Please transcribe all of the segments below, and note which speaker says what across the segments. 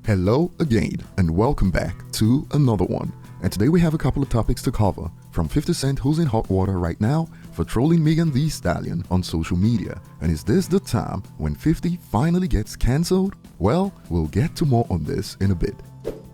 Speaker 1: Hello again and welcome back to another one. And today we have a couple of topics to cover, from 50 Cent, who's in hot water right now for trolling Megan Thee Stallion on social media. And is this the time when 50 finally gets cancelled? Well, we'll get to more on this in a bit.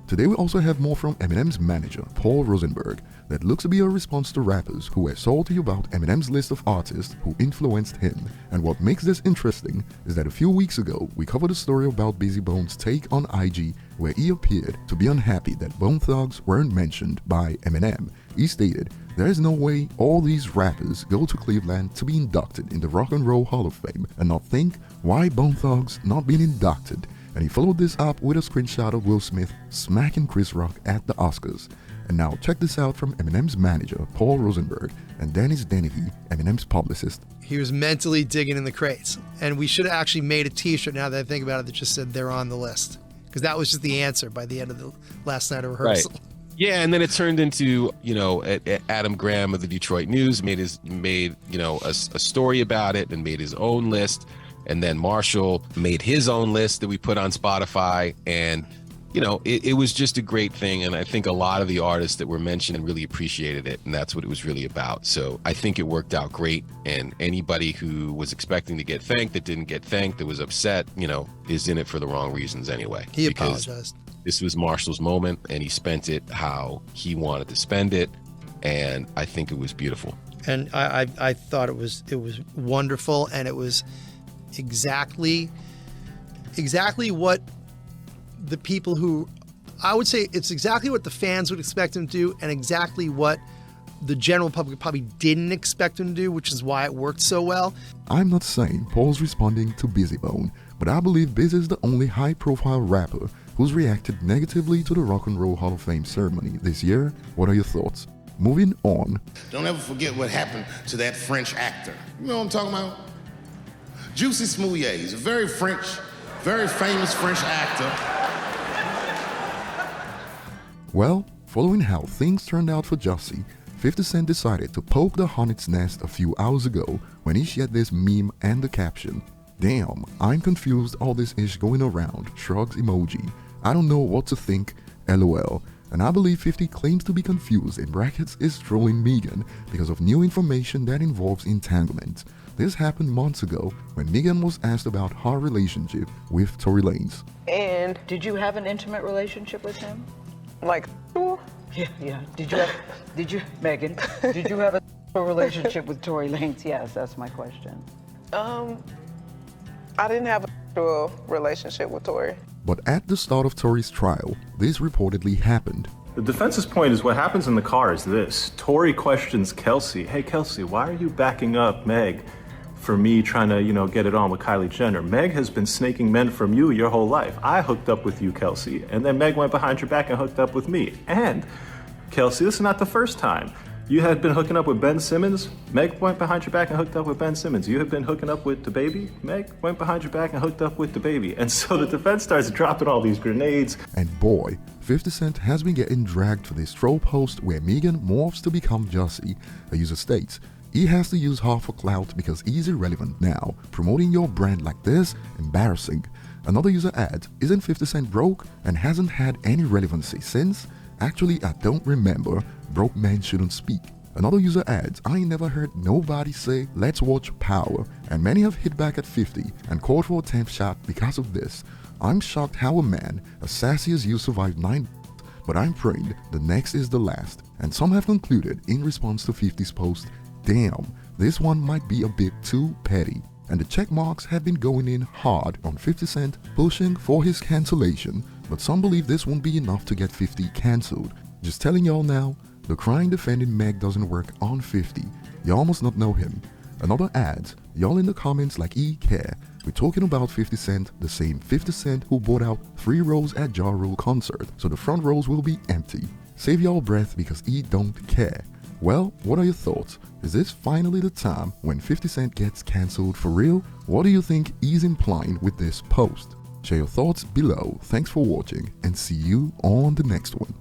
Speaker 1: Today we also have more from Eminem's manager, Paul Rosenberg, that looks to be a response to rappers who were salty about Eminem's list of artists who influenced him. And what makes this interesting is that a few weeks ago we covered a story about Busy Bone's take on IG, where he appeared to be unhappy that Bone Thugs weren't mentioned by Eminem. He stated, "There is no way all these rappers go to Cleveland to be inducted in the Rock and Roll Hall of Fame and not think, why Bone Thugs not being inducted?" And he followed this up with a screenshot of Will Smith smacking Chris Rock at the Oscars. And now check this out from Eminem's manager, Paul Rosenberg, and Dennis Dennehy, Eminem's publicist.
Speaker 2: He was mentally digging in the crates. And we should have actually made a t-shirt, now that I think about it, that just said they're on the list. Because that was just the answer by the end of the last night of rehearsal.
Speaker 3: Right. Yeah, and then it turned into, Adam Graham of the Detroit News made a story about it and made his own list. And then Marshall made his own list that we put on Spotify. And, it was just a great thing. And I think a lot of the artists that were mentioned really appreciated it. And that's what it was really about. So I think it worked out great. And anybody who was expecting to get thanked that didn't get thanked, that was upset, is in it for the wrong reasons anyway.
Speaker 2: He apologized.
Speaker 3: This was Marshall's moment and he spent it how he wanted to spend it. And I think it was beautiful.
Speaker 2: And I thought it was wonderful, and it was exactly what the people who, I would say it's exactly what the fans would expect him to do, and exactly what the general public probably didn't expect him to do, which is why it worked so well.
Speaker 1: I'm not saying Paul's responding to Busy Bone, but I believe Biz is the only high-profile rapper who's reacted negatively to the Rock and Roll Hall of Fame ceremony this year. What are your thoughts? Moving on.
Speaker 4: Don't ever forget what happened to that French actor. You know what I'm talking about? Juicy Smouillet. He's a very famous French actor.
Speaker 1: Well, following how things turned out for Jussie, 50 Cent decided to poke the hornet's nest a few hours ago when he shared this meme and the caption, "Damn, I'm confused, all this ish going around, shrugs emoji. I don't know what to think, LOL." And I believe 50 claims to be confused in brackets is trolling Megan because of new information that involves entanglement. This happened months ago when Megan was asked about her relationship with Tory Lanez.
Speaker 5: And did you have an intimate relationship with him?
Speaker 6: Like,
Speaker 5: Yeah. Megan, did you have a relationship with Tory Lanez? Yes, that's my question.
Speaker 6: I didn't have a relationship with Tory.
Speaker 1: But at the start of Tory's trial, this reportedly happened.
Speaker 7: The defense's point is what happens in the car is this. Tory questions Kelsey, "Hey Kelsey, why are you backing up Meg for me trying to, get it on with Kylie Jenner? Meg has been snaking men from you your whole life. I hooked up with you, Kelsey, and then Meg went behind your back and hooked up with me. And Kelsey, this is not the first time. You had been hooking up with Ben Simmons. Meg went behind your back and hooked up with Ben Simmons. You had been hooking up with DaBaby. Meg went behind your back and hooked up with DaBaby." And so the defense starts dropping all these grenades.
Speaker 1: And boy, 50 Cent has been getting dragged for this troll post where Megan morphs to become Jussie. A user states, "He has to use her for clout because he's irrelevant now. Promoting your brand like this, embarrassing." Another user adds, "Isn't 50 Cent broke and hasn't had any relevancy since? Actually, I don't remember. Broke men shouldn't speak." Another user adds, "I ain't never heard nobody say, 'Let's watch Power,' and many have hit back at 50 and called for a 10th shot because of this. I'm shocked how a man as sassy as you survived 9 but I'm praying the next is the last." And some have concluded in response to 50's post, "Damn, this one might be a bit too petty." And the check marks have been going in hard on 50 Cent, pushing for his cancellation, but some believe this won't be enough to get 50 cancelled. Just telling y'all now, the crying defending Meg doesn't work on 50. Y'all must not know him. Another adds, "Y'all in the comments like E care. We're talking about 50 Cent, the same 50 Cent who bought out 3 rows at Ja Rule concert, so the front rows will be empty. Save y'all breath because E don't care." Well, what are your thoughts? Is this finally the time when 50 Cent gets cancelled for real? What do you think he's implying with this post? Share your thoughts below. Thanks for watching and see you on the next one.